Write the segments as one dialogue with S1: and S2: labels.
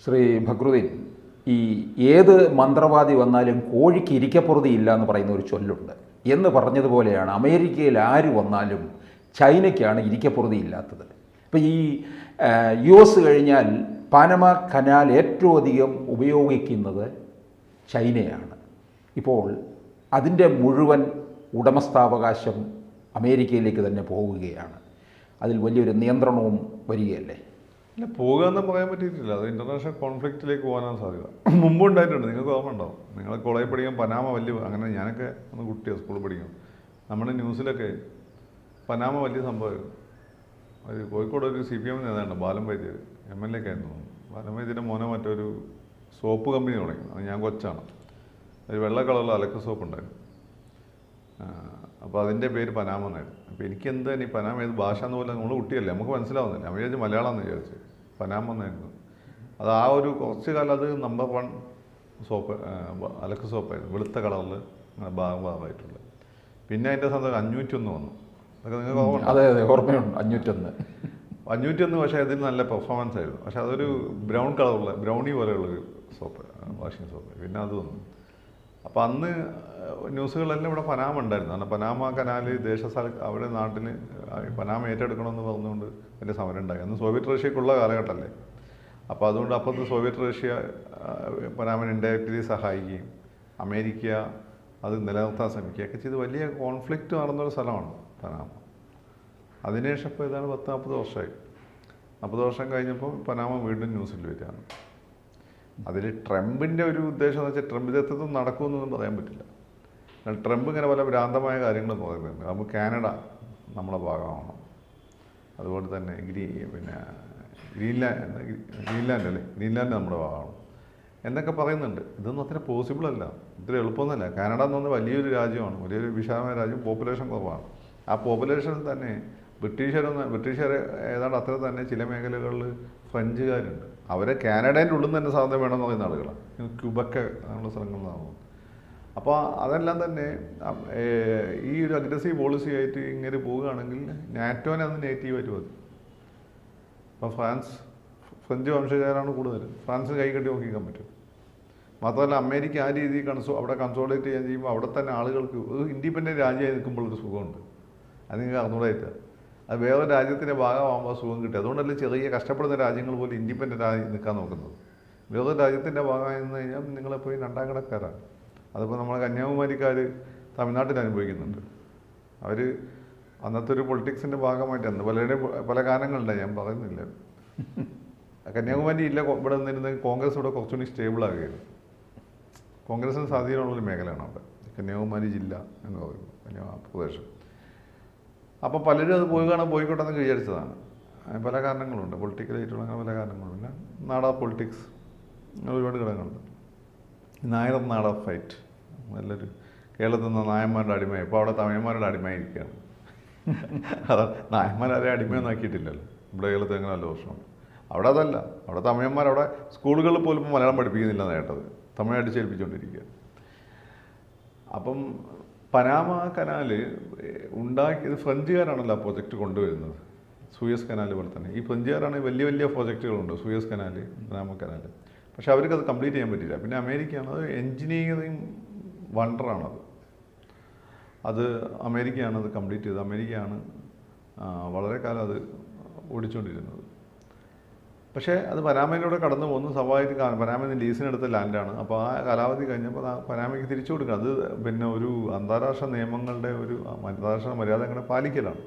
S1: ശ്രീ ഫക്രുദ്ദീൻ, ഈ ഏത് മന്ത്രവാദി വന്നാലും കോഴിക്ക് ഇരിക്കപ്പുറതിയില്ല എന്ന് പറയുന്ന ഒരു ചൊല്ലുണ്ട്. എന്ന് പറഞ്ഞതുപോലെയാണ് അമേരിക്കയിൽ ആര് വന്നാലും ചൈനയ്ക്കാണ് ഇരിക്കപ്പുറതി ഇല്ലാത്തത്. ഇപ്പോൾ ഈ US കഴിഞ്ഞാൽ പാനമ കനാൽ ഏറ്റവും അധികം ഉപയോഗിക്കുന്നത് ചൈനയാണ്. ഇപ്പോൾ അതിൻ്റെ മുഴുവൻ ഉടമസ്ഥാവകാശം അമേരിക്കയിലേക്ക് തന്നെ പോവുകയാണ്. അതിൽ വലിയൊരു നിയന്ത്രണവും വരികയല്ലേ?
S2: അല്ല, പോകുക എന്ന് പറയാൻ പറ്റിയിട്ടില്ല. അത് ഇൻ്റർനാഷണൽ കോൺഫ്ലിക്റ്റിലേക്ക് പോകാനാണ് സാധ്യത. മുമ്പ് ഉണ്ടായിട്ടുണ്ട്, നിങ്ങൾക്ക് ഓർമ്മ ഉണ്ടാവും. നിങ്ങൾ കോളേജിൽ പഠിക്കാൻ പനാമ വലിയ അങ്ങനെ ഞാനൊക്കെ ഒന്ന് കുട്ടിയാണ് സ്കൂളിൽ പഠിക്കണം. നമ്മുടെ ന്യൂസിലൊക്കെ പനാമ വലിയ സംഭവമായിരുന്നു. ഒരു കോഴിക്കോട് ഒരു CPM നേതാണ്ട് ബാലം വൈദ്യർ MLA ഒക്കെ ആയിരുന്നു. ബാലം വൈദ്യരുടെ മോനെ മറ്റൊരു സോപ്പ് കമ്പനി തുടങ്ങി. അത് ഞാൻ കൊച്ചാണ്. ഒരു വെള്ള കളറുള്ള അലക്ക് സോപ്പ് ഉണ്ടായിരുന്നു. അപ്പോൾ അതിൻ്റെ പേര് പനാമ എന്നായിരുന്നു. അപ്പോൾ എനിക്ക് എന്താ ഈ പനാമ ഏത് ഭാഷ എന്ന് പോലെ നമ്മൾ കുട്ടിയല്ലേ, നമുക്ക് മനസ്സിലാവുന്നില്ല. ഞാൻ വിചാരിച്ച് മലയാളം എന്ന് വിചാരിച്ചു. പനാമ എന്നായിരുന്നു. അത് ആ ഒരു കുറച്ച് കാലം അത് നമ്പർ 1 സോപ്പ് അലക്ക് സോപ്പായിരുന്നു, വെളുത്ത കളറിൽ ഭാഗമായിട്ടുള്ളത്. പിന്നെ അതിൻ്റെ സമയത്ത് 501 വന്നു. അതൊക്കെ നിങ്ങൾക്ക് ഓർമ്മ?
S1: അതെ അതെ, ഓർമ്മയുണ്ട്. 501.
S2: പക്ഷേ അതിൽ നല്ല പെർഫോമൻസ് ആയിരുന്നു. പക്ഷേ അതൊരു ബ്രൗൺ കളറുള്ള ബ്രൗണി പോലെയുള്ളൊരു സോപ്പ്, വാഷിംഗ് സോപ്പ്. പിന്നെ അത് വന്നു. അപ്പോൾ അന്ന് ന്യൂസുകളെല്ലാം ഇവിടെ പനാമ ഉണ്ടായിരുന്നു. കാരണം പനാമ കനാൽ അവിടെ നാട്ടിൽ പനാമ ഏറ്റെടുക്കണമെന്ന് പറഞ്ഞുകൊണ്ട് വലിയ സമരം ഉണ്ടായി. അന്ന് സോവിയറ്റ് റഷ്യക്കുള്ള കാലഘട്ടമല്ലേ. അപ്പോൾ അതുകൊണ്ട് അപ്പുറത്ത് സോവിയറ്റ് റഷ്യ പനാമനെ ഇൻഡയറക്റ്റ്ലി സഹായിക്കുകയും അമേരിക്ക അത് നിലനിർത്താൻ ശ്രമിക്കുകയൊക്കെ ചെയ്ത് വലിയ കോൺഫ്ലിക്റ്റ് നടന്നൊരു സ്ഥലമാണ് പനാമ. അതിനുശേഷം ഇപ്പോൾ ഏതാണ് 10-40 വർഷമായി. 40 വർഷം കഴിഞ്ഞപ്പോൾ പനാമ വീണ്ടും ന്യൂസിൽ വരികയാണ്. അതിൽ ട്രംപിൻ്റെ ഒരു ഉദ്ദേശം എന്ന് വെച്ചാൽ ട്രംപ് ഇതെത്തും നടക്കുമെന്നൊന്നും പറയാൻ പറ്റില്ല. ട്രംപ് ഇങ്ങനെ പല ഭ്രാന്തമായ കാര്യങ്ങൾ പറയുന്നുണ്ട്. നമുക്ക് കാനഡ നമ്മളെ ഭാഗമാണ്, അതുപോലെ തന്നെ ഗ്രീൻലാൻഡ് നമ്മുടെ ഭാഗമാണ് എന്നൊക്കെ പറയുന്നുണ്ട്. ഇതൊന്നും അത്ര പോസിബിൾ അല്ല, ഇത്ര എളുപ്പമൊന്നുമല്ല. കാനഡ എന്ന് പറഞ്ഞാൽ വലിയൊരു രാജ്യമാണ്, വലിയൊരു വിശാലമായ രാജ്യം, പോപ്പുലേഷൻ കുറവാണ്. ആ പോപ്പുലേഷനിൽ തന്നെ ബ്രിട്ടീഷുകാർ ഏതാണ്ട് അത്ര തന്നെ ചില മേഖലകളിൽ ഫ്രഞ്ചുകാരുണ്ട്. അവരെ കാനഡേൻ്റെ ഉള്ളിൽ തന്നെ സാധനം വേണമെന്ന് പറയുന്ന ആളുകളാണ്. ക്യൂബക്ക് അങ്ങനെയുള്ള സ്ഥലങ്ങളിലാണ്. അപ്പോൾ അതെല്ലാം തന്നെ ഈ ഒരു അഗ്രസീവ് പോളിസി ആയിട്ട് ഇങ്ങനെ പോവുകയാണെങ്കിൽ നാറ്റോനെ അന്ന് നെഗറ്റീവായിട്ട് മതി. അപ്പോൾ ഫ്രഞ്ച് വംശജരാണ് കൂടുതൽ. ഫ്രാൻസിന് കൈകെട്ടി നോക്കിക്കാൻ പറ്റും. മാത്രമല്ല അമേരിക്ക ആ രീതിയിൽ അവിടെ കൺസോളിഡേറ്റ് ചെയ്യാൻ ചെയ്യുമ്പോൾ അവിടെ തന്നെ ആളുകൾക്ക് ഒരു ഇൻഡിപെൻഡൻറ്റ് രാജ്യമായി നിൽക്കുമ്പോഴൊരു സുഖമുണ്ട്. അത് നിങ്ങൾക്ക് അറിഞ്ഞൂടായിട്ട് അത് വേറെ രാജ്യത്തിൻ്റെ ഭാഗമാകുമ്പോൾ സുഖം കിട്ടും. അതുകൊണ്ടല്ലേ ചെറിയ കഷ്ടപ്പെടുന്ന രാജ്യങ്ങൾ പോലും ഇൻഡിപെൻഡൻ്റ് ആയി നിൽക്കാൻ നോക്കുന്നത്. വേറെ രാജ്യത്തിൻ്റെ ഭാഗമായി നിന്ന് കഴിഞ്ഞാൽ നിങ്ങളെ പോയി 2ാം കിടക്കാരാണ്. അതിപ്പോൾ നമ്മളെ കന്യാകുമാരിക്കാർ തമിഴ്നാട്ടിൽ അനുഭവിക്കുന്നുണ്ട്. അവർ അന്നത്തെ ഒരു പൊളിറ്റിക്സിൻ്റെ ഭാഗമായിട്ടാണ് പല കാരണങ്ങളുണ്ട്, ഞാൻ പറയുന്നില്ല. കന്യാകുമാരി ഇല്ല ഇവിടെ നിന്നിരുന്നെങ്കിൽ കോൺഗ്രസ് ഇവിടെ കുറച്ചുകൂടി സ്റ്റേബിളാകുകയായിരുന്നു. കോൺഗ്രസിന് സ്വാധീനമുള്ളൊരു മേഖലയാണ് അവിടെ കന്യാകുമാരി ജില്ല എന്ന് പറയുന്നത്, പ്രദേശം. അപ്പോൾ പലരും അത് പോയിക്കോട്ടെ എന്ന് വിചാരിച്ചതാണ്. പല കാരണങ്ങളുണ്ട്, പൊളിറ്റിക്കലായിട്ടുള്ള അങ്ങനെ പല കാരണങ്ങളുണ്ട്. പിന്നെ നാടാ പൊളിറ്റിക്സ്, ഒരുപാട് ഘടകങ്ങളുണ്ട്. നായർ നാട ഫൈറ്റ്, നല്ലൊരു കേരളത്തിൽ നിന്ന് നായന്മാരുടെ അടിമയായി ഇപ്പോൾ അവിടെ തമിഴന്മാരുടെ അടിമയായിരിക്കുകയാണ്. അത് നായന്മാരെ അടിമയൊന്നാക്കിയിട്ടില്ലല്ലോ ഇവിടെ കേരളത്തിൽ. അങ്ങനെ നല്ല പ്രശ്നമുണ്ട്. അവിടെ അതല്ല, അവിടെ തമിഴന്മാർ അവിടെ സ്കൂളുകളിൽ പോലും മലയാളം പഠിപ്പിക്കുന്നില്ല നേട്ടത്, തമിഴ് അടിച്ചേൽപ്പിച്ചുകൊണ്ടിരിക്കുക. അപ്പം പനാമ കനാൽ ഉണ്ടാക്കിയത് ഫ്രഞ്ചുകാരാണല്ലോ ആ പ്രൊജക്റ്റ് കൊണ്ടുവരുന്നത്. സൂയസ് കനാൽ പോലെ തന്നെ ഈ ഫ്രഞ്ചുകാരാണ് വലിയ വലിയ പ്രൊജക്റ്റുകളുണ്ട്, സൂയസ് കനാൽ, പനാമ കനാൽ. പക്ഷെ അവർക്കത് കംപ്ലീറ്റ് ചെയ്യാൻ പറ്റില്ല. പിന്നെ അമേരിക്കയാണ്, അത് എൻജിനീയറിങ് വണ്ടറാണത്. അത് അമേരിക്കയാണ് അത് കംപ്ലീറ്റ് ചെയ്തത്. അമേരിക്കയാണ് വളരെ കാലം അത് ഓടിച്ചുകൊണ്ടിരുന്നത്. പക്ഷേ അത് പനാമയിലൂടെ കടന്നു പോകുന്നു. സ്വാഭാവിക പനാമയിൽ ലീസിനെടുത്ത ലാൻഡാണ്. അപ്പോൾ ആ കാലാവധി കഴിഞ്ഞപ്പോൾ പനാമയ്ക്ക് തിരിച്ചു കൊടുക്കുക. അത് പിന്നെ ഒരു അന്താരാഷ്ട്ര നിയമങ്ങളുടെ ഒരു അന്താരാഷ്ട്ര മര്യാദകളെ പാലിക്കലാണ്.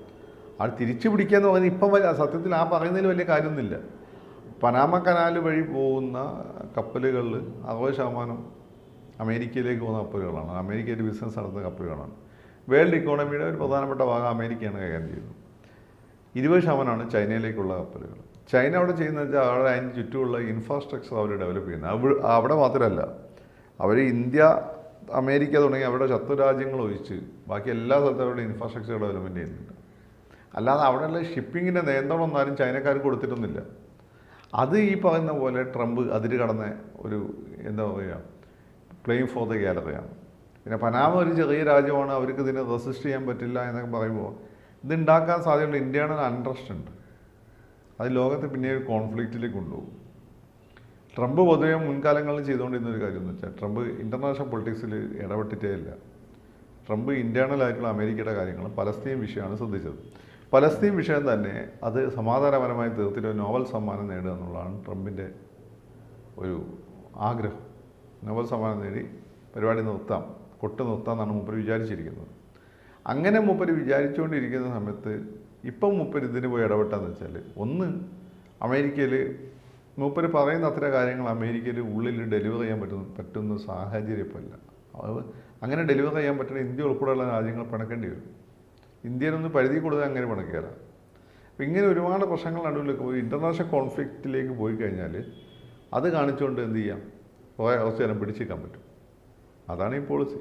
S2: അത് തിരിച്ചു പിടിക്കുക എന്ന് പറയുന്നത് ഇപ്പം സത്യത്തിൽ ആ പറയുന്നതിൽ വലിയ കാര്യമൊന്നുമില്ല. പനാമ കനാൽ വഴി പോകുന്ന കപ്പലുകളിൽ 60% അമേരിക്കയിലേക്ക് പോകുന്ന കപ്പലുകളാണ്. അമേരിക്കയിൽ ബിസിനസ് നടത്തുന്ന കപ്പലുകളാണ്. വേൾഡ് ഇക്കോണമിയുടെ ഒരു പ്രധാനപ്പെട്ട ഭാഗം അമേരിക്കയാണ് കൈകാര്യം ചെയ്യുന്നത്. 20% ചൈനയിലേക്കുള്ള കപ്പലുകൾ. ചൈന അവിടെ ചെയ്യുന്നത് വെച്ചാൽ അവിടെ അതിന് ചുറ്റുമുള്ള ഇൻഫ്രാസ്ട്രക്ചർ അവർ ഡെവലപ്പ് ചെയ്യുന്നത്. അവിടെ മാത്രമല്ല, അവർ ഇന്ത്യ, അമേരിക്ക തുടങ്ങി അവരുടെ ശത്രുരാജ്യങ്ങൾ ഒഴിച്ച് ബാക്കി എല്ലാ സ്ഥലത്തും അവരുടെ ഇൻഫ്രാസ്ട്രക്ചർ ഡെവലപ്മെൻറ്റ് ചെയ്യുന്നുണ്ട്. അല്ലാതെ അവിടെയുള്ള ഷിപ്പിങ്ങിൻ്റെ നിയന്ത്രണം ഒന്നും ചൈനക്കാർക്ക് കൊടുത്തിട്ടൊന്നുമില്ല. അത് ഈ പറയുന്ന പോലെ ട്രംപ് അതിര് കടന്ന ഒരു എന്താ പറയുക, പ്ലേയിങ് ഫോർ ദ ഗാലറിയാണ്. പിന്നെ പനാമ ഒരു ചെറിയ രാജ്യമാണ്, അവർക്ക് ഇതിനെ റെസിസ്റ്റ് ചെയ്യാൻ പറ്റില്ല എന്നൊക്കെ പറയുമ്പോൾ ഇതുണ്ടാക്കാൻ സാധ്യതയുള്ള ഇന്ത്യയുടെ അൺട്രസ്റ്റ് ഉണ്ട്. അത് ലോകത്തെ പിന്നെ ഒരു കോൺഫ്ലിക്റ്റിലേക്ക് കൊണ്ടുപോകും. ട്രംപ് പൊതുവെ മുൻകാലങ്ങളിൽ ചെയ്തുകൊണ്ടിരുന്ന ഒരു കാര്യം എന്ന് വെച്ചാൽ ട്രംപ് ഇൻ്റർനാഷണൽ പൊളിറ്റിക്സിൽ ഇടപെട്ടിട്ടേ ഇല്ല. ട്രംപ് ഇൻറ്റേർണൽ ആയിട്ടുള്ള അമേരിക്കയുടെ കാര്യങ്ങളും പലസ്തീൻ വിഷയമാണ് ശ്രദ്ധിച്ചത്. പലസ്തീൻ വിഷയം തന്നെ അത് സമാധാനപരമായി തീർത്തിട്ട് ഒരു നോബൽ സമ്മാനം നേടുക എന്നുള്ളതാണ് ട്രംപിൻ്റെ ഒരു ആഗ്രഹം. നോബൽ സമ്മാനം നേടി പരിപാടി നിർത്താം, കൊട്ട് നിർത്താമെന്നാണ് മൂപ്പർ വിചാരിച്ചിരിക്കുന്നത്. അങ്ങനെ മൂപ്പർ വിചാരിച്ചുകൊണ്ടിരിക്കുന്ന സമയത്ത് ഇപ്പം മൂപ്പർ ഇതിന് പോയി ഇടപെട്ടാന്ന് വെച്ചാൽ, ഒന്ന്, അമേരിക്കയിൽ മൂപ്പർ പറയുന്ന അത്ര കാര്യങ്ങൾ അമേരിക്കയിൽ ഉള്ളിൽ ഡെലിവർ ചെയ്യാൻ പറ്റുന്ന സാഹചര്യം ഇപ്പോൾ ഇല്ല. അത് അങ്ങനെ ഡെലിവർ ചെയ്യാൻ പറ്റുന്ന ഇന്ത്യ ഉൾപ്പെടെയുള്ള രാജ്യങ്ങൾ പിണക്കേണ്ടി വരും. ഇന്ത്യയിലൊന്നും പരിധി കൂടുതൽ അങ്ങനെ പിണക്കിയാല. അപ്പം ഇങ്ങനെ ഒരുപാട് പ്രശ്നങ്ങൾ നടുവിലേക്ക് പോയി ഇൻ്റർനാഷണൽ കോൺഫ്ലിക്റ്റിലേക്ക് പോയി കഴിഞ്ഞാൽ അത് കാണിച്ചുകൊണ്ട് എന്ത് ചെയ്യാം, കുറച്ച് നേരം പിടിച്ചേക്കാൻ പറ്റും. അതാണ് ഈ പോളിസി.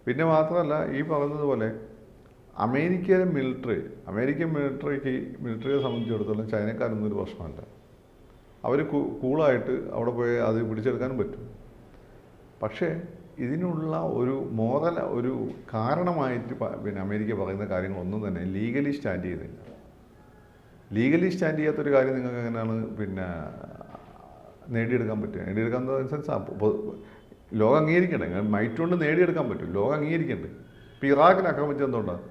S2: പിന്നെ മാത്രമല്ല, ഈ പറയുന്നതുപോലെ അമേരിക്കൻ മിലിറ്ററിയെ സംബന്ധിച്ചിടത്തോളം ചൈനക്കാരൊന്നും ഒരു പ്രശ്നമല്ല. അവർ കൂളായിട്ട് അവിടെ പോയി അത് പിടിച്ചെടുക്കാനും പറ്റും. പക്ഷേ ഇതിനുള്ള ഒരു കാരണമായിട്ട് പിന്നെ അമേരിക്ക പറയുന്ന കാര്യങ്ങളൊന്നും തന്നെ ലീഗലി സ്റ്റാൻഡ് ചെയ്തില്ല. ലീഗലി സ്റ്റാൻഡ് ചെയ്യാത്തൊരു കാര്യം നിങ്ങൾക്ക് എങ്ങനെയാണ് പിന്നെ നേടിയെടുക്കാൻ പറ്റുക? നേടിയെടുക്കാൻ സെൻസ് ലോകം അംഗീകരിക്കണ്ടേ? മൈറ്റ് കൊണ്ട് നേടിയെടുക്കാൻ പറ്റും, ലോകം അംഗീകരിക്കണ്ടേ? ഇപ്പോൾ ഇറാഖിനെ ആക്രമിച്ചത് എന്തുകൊണ്ടാണ്?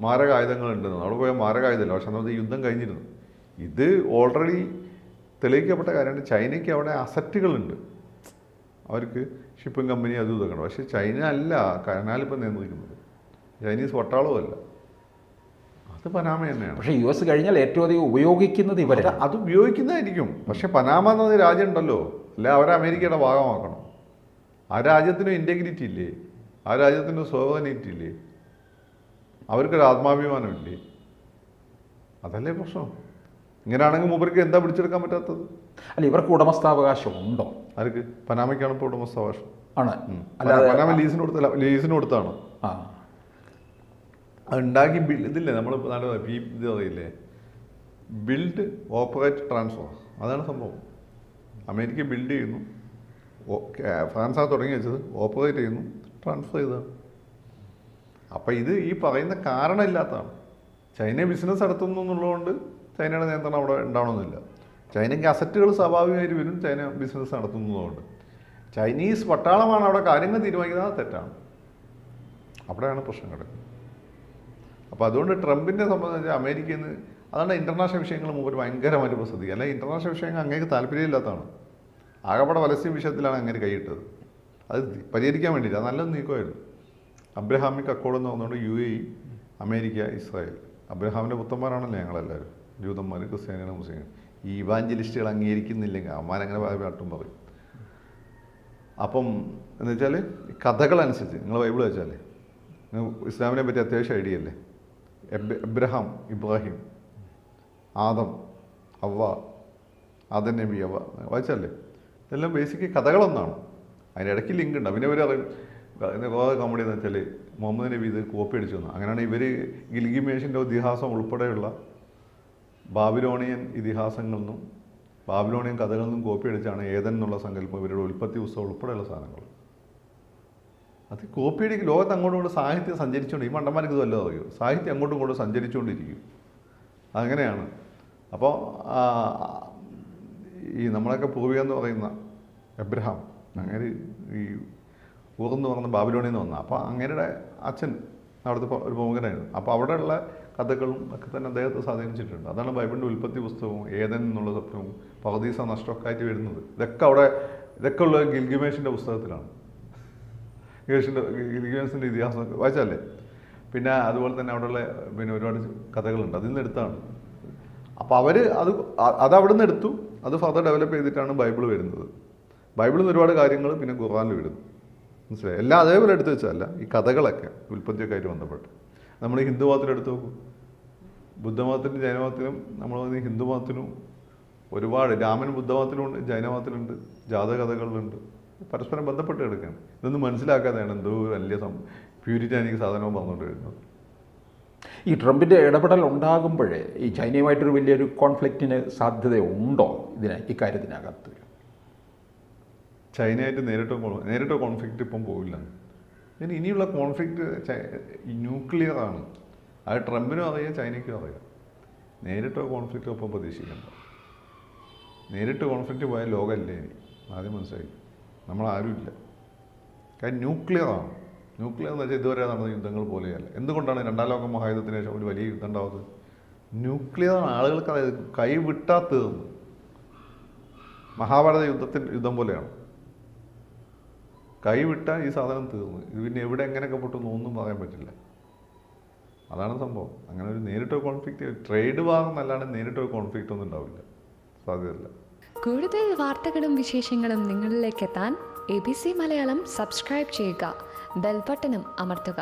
S2: മാരകായുധങ്ങളുണ്ടെന്ന്. അവിടെ പോയാൽ മാരകായുധമല്ല, പക്ഷെ അന്നത് യുദ്ധം കഴിഞ്ഞിരുന്നു. ഇത് ഓൾറെഡി തെളിയിക്കപ്പെട്ട കാര്യമാണ്. ചൈനയ്ക്ക് അവിടെ അസറ്റുകളുണ്ട്, അവർക്ക് ഷിപ്പിംഗ് കമ്പനി അതും ഇതൊക്കെ ഉണ്ട്. പക്ഷേ ചൈന അല്ല കനാലിപ്പോൾ നിയന്ത്രിക്കുന്നത്, ചൈനീസ് പട്ടാളവുമല്ല, അത് പനാമ തന്നെയാണ്.
S1: പക്ഷേ US കഴിഞ്ഞാൽ ഏറ്റവും അധികം ഉപയോഗിക്കുന്നത് ഇവരാണ്.
S2: അത് ഉപയോഗിക്കുന്നതായിരിക്കും. പക്ഷേ പനാമ എന്നത് രാജ്യം ഉണ്ടല്ലോ, അല്ല അവരെ അമേരിക്കയുടെ ഭാഗമാക്കണം. ആ രാജ്യത്തിന് ഇൻറ്റഗ്രിറ്റി ഇല്ലേ? ആ രാജ്യത്തിന് സോവനിറ്റി ഇല്ലേ? അവർക്കൊരു ആത്മാഭിമാനമില്ലേ? അതല്ലേ പ്രശ്നം. ഇങ്ങനെയാണെങ്കിൽ മൂപ്പർക്ക് എന്താ പിടിച്ചെടുക്കാൻ പറ്റാത്തത്?
S1: അല്ല, ഇവർക്ക് ഉടമസ്ഥാവകാശം ഉണ്ടോ?
S2: ആർക്ക്? പനാമയ്ക്കാണ് ഇപ്പോൾ ഉടമസ്ഥാവകാശം.
S1: ആണ്.
S2: പനാമ ലീസിന് കൊടുത്താണ്.
S1: ആ,
S2: അത് ഉണ്ടാക്കി ഇതില്ലേ, നമ്മൾ ഇത് അറിയില്ലേ, ബിൽഡ് ഓപ്പറേറ്റ് ട്രാൻസ്ഫർ, അതാണ് സംഭവം. അമേരിക്ക ബിൽഡ് ചെയ്യുന്നു, ഫ്രാൻസാണ് തുടങ്ങി വെച്ചത്, ഓപ്പറേറ്റ് ചെയ്യുന്നു, ട്രാൻസ്ഫർ ചെയ്തതാണ്. അപ്പം ഇത് ഈ പറയുന്ന കാരണമില്ലാത്തതാണ്. ചൈന ബിസിനസ് നടത്തുന്നു എന്നുള്ളതുകൊണ്ട് ചൈനയുടെ നിയന്ത്രണം അവിടെ ഉണ്ടാവണമെന്നില്ല. ചൈനയ്ക്ക് അസറ്റുകൾ സ്വാഭാവികമായിട്ട് വരും, ചൈന ബിസിനസ് നടത്തുന്നതുകൊണ്ട്. ചൈനീസ് പട്ടാളമാണ് അവിടെ കാര്യങ്ങൾ തീരുമാനിക്കുന്നത്, അത് തെറ്റാണ്. അവിടെയാണ് പ്രശ്നം കിടക്കുന്നത്. അപ്പോൾ അതുകൊണ്ട് ട്രംപിനെ സംബന്ധിച്ച് അമേരിക്കയിൽ നിന്ന് അതാണ് ഇൻ്റർനാഷണൽ വിഷയങ്ങൾ മുമ്പ് ഭയങ്കരമായിട്ട് പ്രസിദ്ധി. അല്ലെങ്കിൽ ഇൻ്റർനാഷണൽ വിഷയങ്ങൾ അങ്ങേക്ക് താല്പര്യമില്ലാത്തതാണ്. ആകപ്പാടെ പലസ്തീൻ വിഷയത്തിലാണ് അങ്ങനെ കൈയിട്ടത്. അത് പരിഹരിക്കാൻ വേണ്ടിയിട്ട് അത് നല്ലത് നീക്കമായിരുന്നു. അബ്രഹാമിക് അക്കോർഡ് എന്ന് പറഞ്ഞുകൊണ്ട് UAE, അമേരിക്ക, ഇസ്രായേൽ, അബ്രഹാമിൻ്റെ പുത്രന്മാരാണല്ലോ ഞങ്ങളെല്ലാവരും, ജൂതന്മാർ, ക്രിസ്ത്യാനികൾ, മുസ്ലിങ്ങൾ. ഈ ഇവാഞ്ചലിസ്റ്റുകൾ അംഗീകരിക്കുന്നില്ലെങ്കിൽ അമ്മാനങ്ങനെ പാട്ടും പറയും. അപ്പം എന്ന് വെച്ചാൽ കഥകളനുസരിച്ച് നിങ്ങൾ ബൈബിൾ വെച്ചാൽ ഇസ്ലാമിനെ പറ്റി അത്യാവശ്യം ഐഡിയ അല്ലേ? ഇബ്രാഹിം, ആദം, അവ്വ, ആദം നബി, അവ വായിച്ചല്ലേ? ഇതെല്ലാം ബേസിക് കഥകളൊന്നാണ്. അതിനിടയ്ക്ക് ലിങ്ക് ഉണ്ട്. പിന്നെ ഇവർ അറിയും വേറെ കോമഡി എന്ന് വെച്ചാൽ മുഹമ്മദ് നബി ഇത് കോപ്പി അടിച്ചു വന്നു. അങ്ങനെയാണ് ഇവർ ഗിൽഗിമേഷിൻ്റെ ഇതിഹാസം ഉൾപ്പെടെയുള്ള ബാബിലോണിയൻ ഇതിഹാസങ്ങളിൽ നിന്നും ബാബിലോണിയൻ കഥകളിൽ നിന്നും കോപ്പി അടിച്ചാണ് ഏതൻ എന്നുള്ള സങ്കല്പം, ഇവരുടെ ഉൽപ്പത്തി പുസ്തകം ഉൾപ്പെടെയുള്ള സാധനങ്ങൾ. അത് കോപ്പി അടിക്കും. ലോകത്ത് അങ്ങോട്ടും ഇങ്ങോട്ടും സാഹിത്യം സഞ്ചരിച്ചുകൊണ്ട്, ഈ മണ്ടന്മാർക്ക് ഇത് വല്ലതും അറിയോ? സാഹിത്യം അങ്ങോട്ടും ഇങ്ങോട്ടും സഞ്ചരിച്ചുകൊണ്ടിരിക്കും. അങ്ങനെയാണ്. അപ്പോൾ ഈ നമ്മളൊക്കെ പൂർവിക എന്ന് പറയുന്ന എബ്രഹാം അങ്ങനെ ഈ ഊർന്ന് പറഞ്ഞ ബാബിലോണിയിൽ നിന്ന് വന്ന, അപ്പോൾ അങ്ങനെയുടെ അച്ഛൻ അവിടുത്തെ ഒരു പ്രമുഖനായിരുന്നു. അപ്പോൾ അവിടെയുള്ള കഥകളും ഒക്കെ തന്നെ അദ്ദേഹത്തെ സ്വാധീനിച്ചിട്ടുണ്ട്. അതാണ് ബൈബിളിൻ്റെ ഉൽപ്പത്തി പുസ്തകവും ഏതൻ എന്നുള്ള സ്വപ്നവും പർദീസ നഷ്ടമൊക്കെ ആയിട്ട് വരുന്നത്. ഇതൊക്കെ ഉള്ള ഗിൽഗിമേഷിൻ്റെ പുസ്തകത്തിലാണ്. ഗിൽഗിമേഷിൻ്റെ ഇതിഹാസമൊക്കെ വായിച്ചല്ലേ? പിന്നെ അതുപോലെ തന്നെ അവിടെയുള്ള പിന്നെ ഒരുപാട് കഥകളുണ്ട്, അതിൽ നിന്ന് എടുത്താണ്. അപ്പോൾ അവർ അത് അവിടെ നിന്ന് എടുത്തു, അത് ഫർദർ ഡെവലപ്പ് ചെയ്തിട്ടാണ് ബൈബിൾ വരുന്നത്. ബൈബിളിൽ നിന്ന് ഒരുപാട് കാര്യങ്ങൾ പിന്നെ ഖുർആനിൽ വരുന്നു. മനസ്സിലായി? എല്ലാം അതേപോലെ എടുത്തു വെച്ചല്ല, ഈ കഥകളൊക്കെ ഉൽപ്പത്തിയൊക്കെ ആയിട്ട് ബന്ധപ്പെട്ട്. നമ്മൾ ഈ ഹിന്ദു മതത്തിൽ എടുത്തു നോക്കും, ബുദ്ധമതത്തിനും ജൈനമതത്തിനും നമ്മൾ ഹിന്ദു മതത്തിനും ഒരുപാട്, രാമൻ ബുദ്ധമതത്തിലുണ്ട്, ജൈനമതത്തിലുണ്ട്, ജാതകഥകളിലുണ്ട്, പരസ്പരം ബന്ധപ്പെട്ട് എടുക്കുകയാണ്. ഇതൊന്നും മനസ്സിലാക്കാതെയാണ് എന്തോ വലിയ പ്യൂരിറ്റാനിക് സാധനവും പറഞ്ഞുകൊണ്ട് വരുന്നത്.
S1: ഈ ട്രംപിൻ്റെ ഇടപെടൽ ഉണ്ടാകുമ്പോഴേ ഈ ചൈനയുമായിട്ടൊരു വലിയൊരു കോൺഫ്ലിക്റ്റിന് സാധ്യതയുണ്ടോ ഇക്കാര്യത്തിനകത്ത്?
S2: ചൈനയായിട്ട് നേരിട്ടോ കോൺഫ്ലിക്റ്റ് ഇപ്പം പോവില്ല. ഇനിയുള്ള കോൺഫ്ലിക്റ്റ് ന്യൂക്ലിയറാണ്. അത് ട്രംപിനും അറിയാം, ചൈനയ്ക്കും അറിയാം. നേരിട്ടോ കോൺഫ്ലിക്റ്റ് ഒപ്പം പ്രതീക്ഷിക്കേണ്ട. നേരിട്ട് കോൺഫ്ലിക്റ്റ് പോയ ലോകമല്ലേ ഇനി ആദ്യം മനസ്സിലായി. നമ്മളാരുമില്ല. കാര്യം ന്യൂക്ലിയറാണ്. ന്യൂക്ലിയർ എന്ന് വെച്ചാൽ ഇതുവരെ നടന്ന യുദ്ധങ്ങൾ പോലെയല്ല. എന്തുകൊണ്ടാണ് രണ്ടാം ലോക മഹായുദ്ധത്തിന് ശേഷം ഒരു വലിയ യുദ്ധം ഉണ്ടാവുന്നത്? ന്യൂക്ലിയർ ആളുകൾക്ക് അത് കൈവിട്ടാ തീർന്നു. മഹാഭാരത യുദ്ധം പോലെയാണ്. കൈവിട്ടാൽ ഈ സാധനം തീർന്നു. ഇത് പിന്നെ എവിടെ എങ്ങനെയൊക്കെ പൊട്ടുന്നു ഒന്നും പറയാൻ പറ്റില്ല. അതാണ് സംഭവം. അങ്ങനെ ഒരു നേരിട്ടൊരു കോൺഫ്ലിക്റ്റ്, ട്രേഡ് വാങ്ങുന്നല്ലാണ്ട് നേരിട്ടൊരു കോൺഫ്ലിക്റ്റ് ഒന്നും ഉണ്ടാവില്ല, സാധ്യതയില്ല.
S3: കൂടുതൽ വാർത്തകളും വിശേഷങ്ങളും നിങ്ങളിലേക്ക് എത്താൻ ABC മലയാളം സബ്സ്ക്രൈബ് ചെയ്യുക, ബെൽ ബട്ടണും അമർത്തുക.